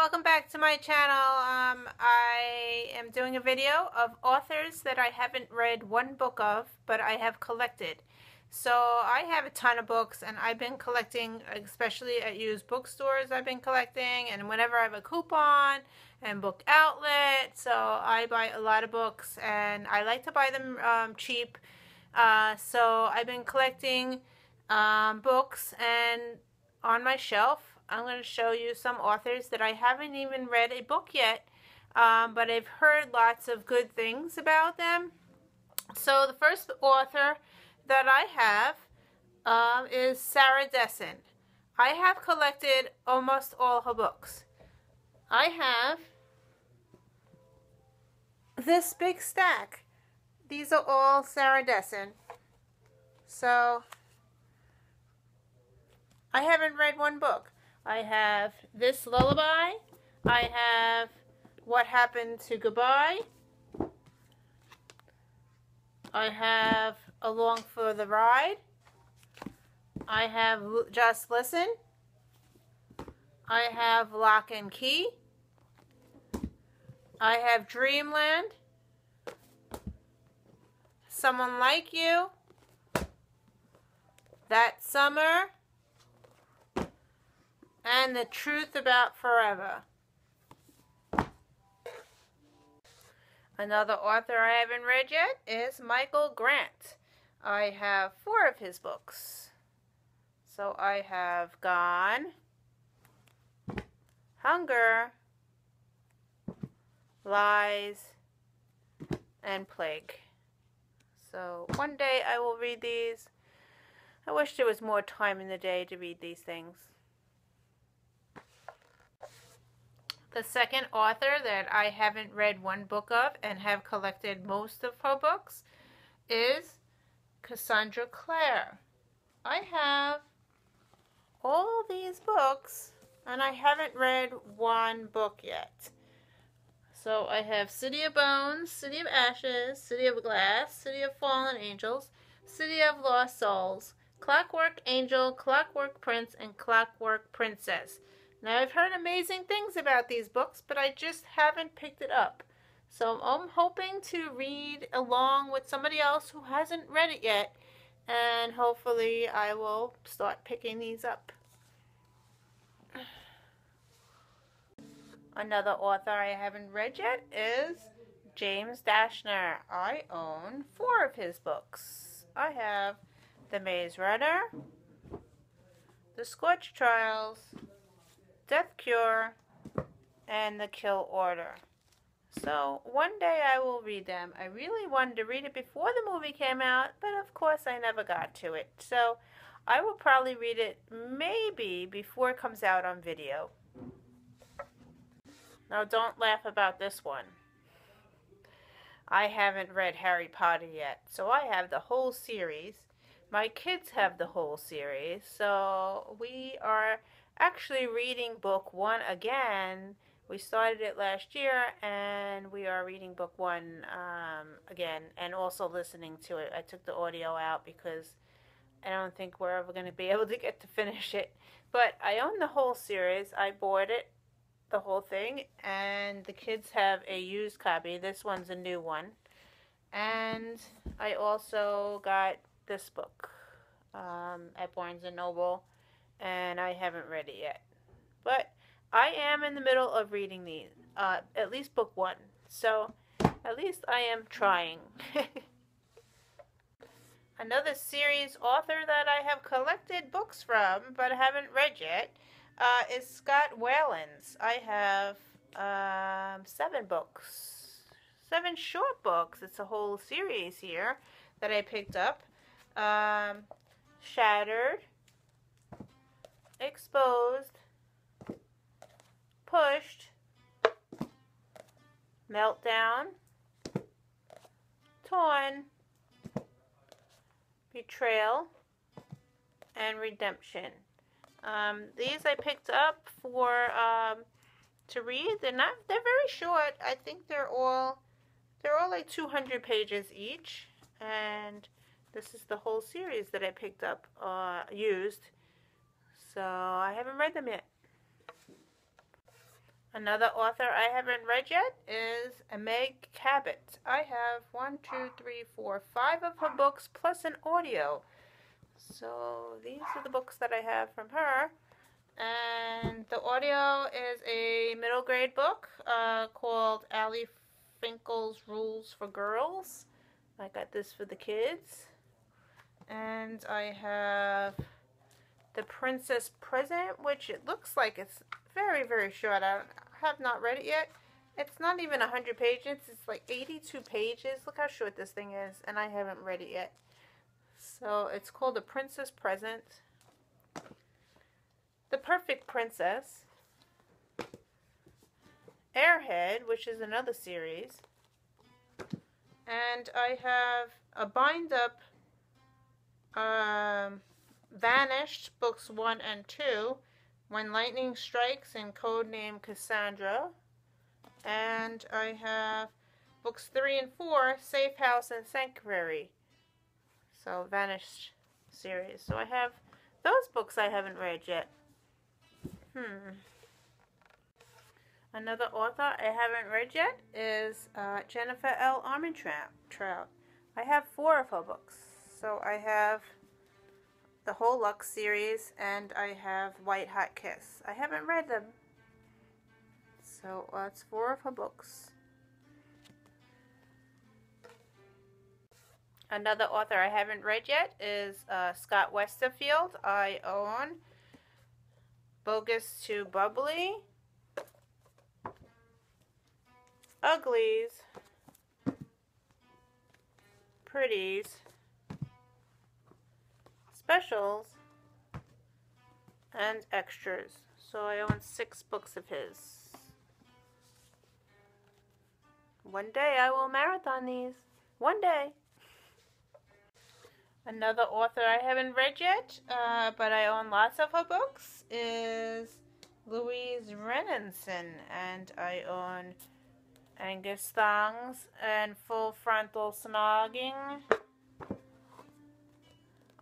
welcome back to my channel. I am doing a video of authors that I haven't read one book of, but I have collected. So I have a ton of books, and I've been collecting, especially at used bookstores. I've been collecting, and whenever I have a coupon and book outlet, so I buy a lot of books, and I like to buy them cheap. So I've been collecting books, and on my shelf I'm going to show you some authors that I haven't even read a book yet, but I've heard lots of good things about them. So the first author that I have is Sara Shepard. I have collected almost all her books. I have this big stack. These are all Sara Shepard. So I haven't read one book. I have this Lullaby. I have What Happened to Goodbye. I have Along for the Ride. I have Just Listen. I have Lock and Key. I have Dreamland. Someone Like You. That Summer. And The Truth About Forever. Another author I haven't read yet is Michael Grant. I have 4 of his books. So I have Gone, Hunger, Lies, and Plague. So one day I will read these. I wish there was more time in the day to read these things. The second author that I haven't read one book of and have collected most of her books is Cassandra Clare. I have all these books and I haven't read one book yet. So I have City of Bones, City of Ashes, City of Glass, City of Fallen Angels, City of Lost Souls, Clockwork Angel, Clockwork Prince, and Clockwork Princess. Now, I've heard amazing things about these books, but I just haven't picked it up. So I'm hoping to read along with somebody else who hasn't read it yet, and hopefully I will start picking these up. Another author I haven't read yet is James Dashner. I own 4 of his books. I have The Maze Runner, The Scorch Trials, Death Cure, and The Kill Order. So one day I will read them. I really wanted to read it before the movie came out, but of course I never got to it. So I will probably read it maybe before it comes out on video. Now don't laugh about this one. I haven't read Harry Potter yet, so I have the whole series. My kids have the whole series, so we are actually reading book 1 again. We started it last year, and we are reading book 1 again, and also listening to it. I took the audio out because I don't think we're ever going to be able to get to finish it. But I own the whole series. I bought it, the whole thing, and the kids have a used copy. This one's a new one. And I also got this book at Barnes & Noble. And I haven't read it yet. But I am in the middle of reading these, at least book 1. So at least I am trying. Another series author that I have collected books from, but haven't read yet, is Scott Wayland. I have 7 books. 7 short books. It's a whole series here that I picked up. Shattered, Exposed, Pushed, Meltdown, Torn, Betrayal, and Redemption. These I picked up for to read. They're very short. I think they're all like 200 pages each, and this is the whole series that I picked up used. So I haven't read them yet. Another author I haven't read yet is Meg Cabot. I have 1, 2, 3, 4, 5 of her books plus an audio. So these are the books that I have from her. And the audio is a middle grade book called Allie Finkel's Rules for Girls. I got this for the kids. And I have The Princess Present, which it looks like it's very, very short. I have not read it yet. It's not even 100 pages. It's like 82 pages. Look how short this thing is. And I haven't read it yet. So it's called The Princess Present. The Perfect Princess. Airhead, which is another series. And I have a bind up Vanished, books 1 and 2, When Lightning Strikes, and Codename Cassandra. And I have books 3 and 4, Safe House and Sanctuary. So, Vanished series. So I have those books I haven't read yet. Another author I haven't read yet is Jennifer L. Armentrout. I have 4 of her books. So I have the whole Lux series, and I have White Hot Kiss. I haven't read them. So that's 4 of her books. Another author I haven't read yet is Scott Westerfeld. I own Bogus to Bubbly, Uglies, Pretties, Specials, and Extras. So I own 6 books of his. One day I will marathon these. One day. Another author I haven't read yet, but I own lots of her books, is Louise Renanson. And I own Angus Thongs and Full Frontal Snogging.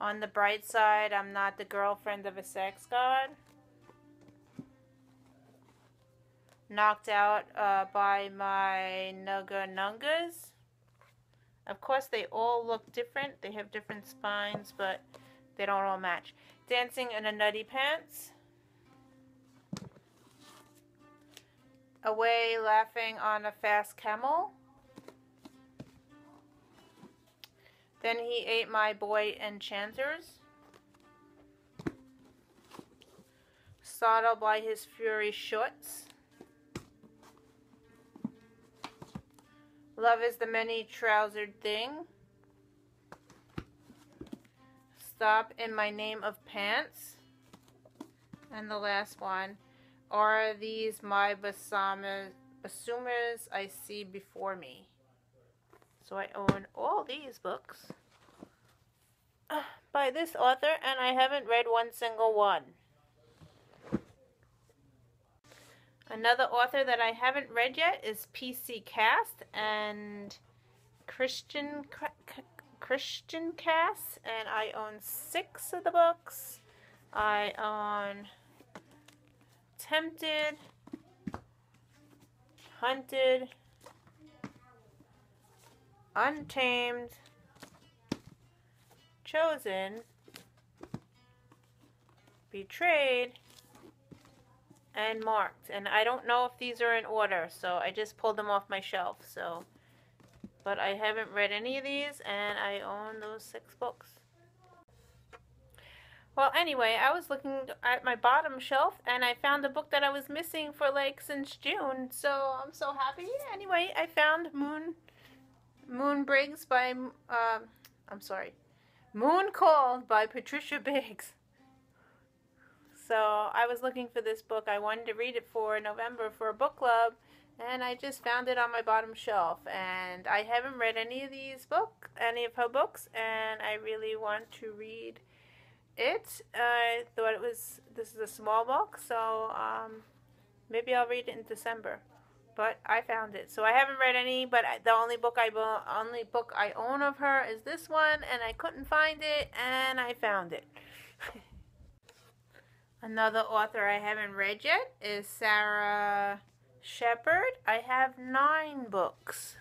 On the Bright Side, I'm Not the Girlfriend of a Sex God. Knocked Out by My Nugga Nungas. Of course, they all look different. They have different spines, but they don't all match. Dancing in a Nutty Pants. Away Laughing on a Fast Camel. Then He Ate My Boy Enchanters. Startled by His Fury Shorts. Love is the Many-Trousered Thing. Stop in My Name of Pants. And the last one, Are These My Basumas I See Before Me? So I own all these books by this author, and I haven't read one single one. Another author that I haven't read yet is PC Cast and Christian Cast, and I own 6 of the books. I own Tempted, Hunted, Untamed, Chosen, Betrayed, and Marked. And I don't know if these are in order, so I just pulled them off my shelf. So, but I haven't read any of these, and I own those 6 books. Well, anyway, I was looking at my bottom shelf, and I found a book that I was missing for like since June. So I'm so happy. Anyway, I found Moon Briggs by Moon Called by Patricia Baggs. So I was looking for this book. I wanted to read it for November for a book club, and I just found it on my bottom shelf. And I haven't read any of her books, and I really want to read it. I thought this is a small book, so maybe I'll read it in December. But I found it, so I haven't read any. But the only book I own of her is this one, and I couldn't find it, and I found it. Another author I haven't read yet is Sara Shepard, I have 9 books.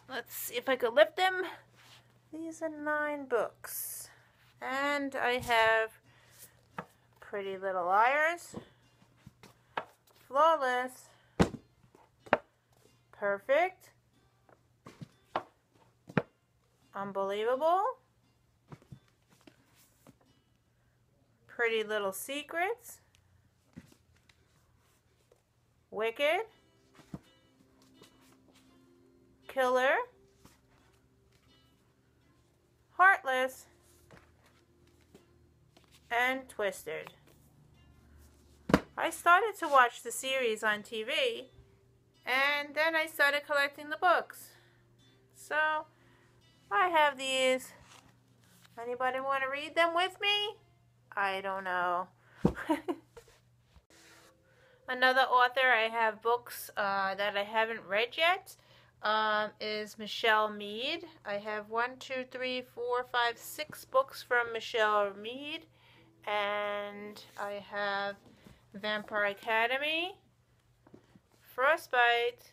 Let's see if I could lift them. These are 9 books. And I have Pretty Little Liars, Flawless, Perfect, Unbelievable, Pretty Little Secrets, Wicked, Killer, Heartless, and Twisted. I started to watch the series on TV, and then I started collecting the books. So, I have these. Anybody want to read them with me? I don't know. Another author I have books that I haven't read yet is Michelle Mead. I have 6 books from Michelle Mead. And I have Vampire Academy, Frostbite,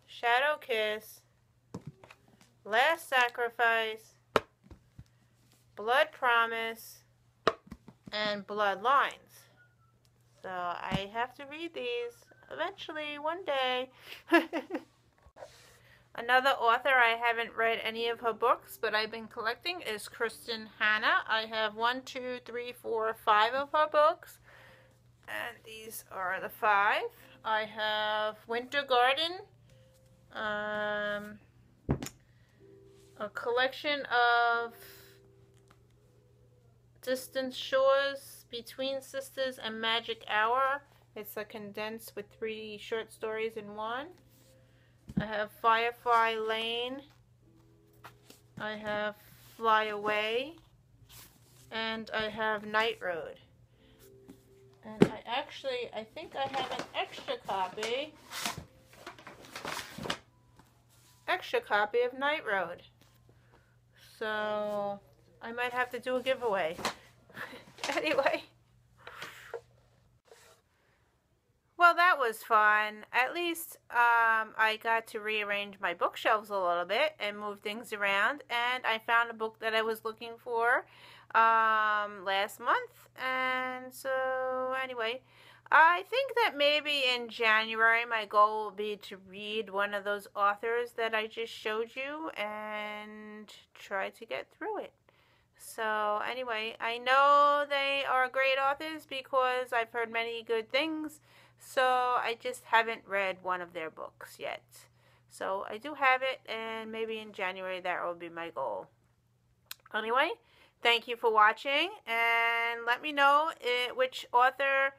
Shadow Kiss, Last Sacrifice, Blood Promise, and Bloodlines. So I have to read these eventually one day. Another author, I haven't read any of her books, but I've been collecting, is Kristin Hannah. I have 5 of her books. And these are the 5. I have Winter Garden, a collection of Distant Shores, Between Sisters, and Magic Hour. It's a condensed with 3 short stories in one. I have Firefly Lane. I have Fly Away. And I have Night Road. And I think I have an extra copy of Night Road. So I might have to do a giveaway. Anyway. Well, that was fun. At least I got to rearrange my bookshelves a little bit and move things around. And I found a book that I was looking for last month. And so, anyway, I think that maybe in January my goal will be to read one of those authors that I just showed you and try to get through it. So, anyway, I know they are great authors because I've heard many good things. So I just haven't read one of their books yet. So I do have it, and maybe in January that will be my goal. Anyway, thank you for watching, and let me know which author,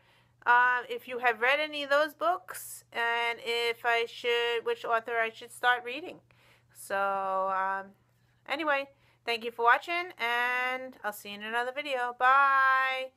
if you have read any of those books, and which author I should start reading. So anyway, thank you for watching, and I'll see you in another video. Bye!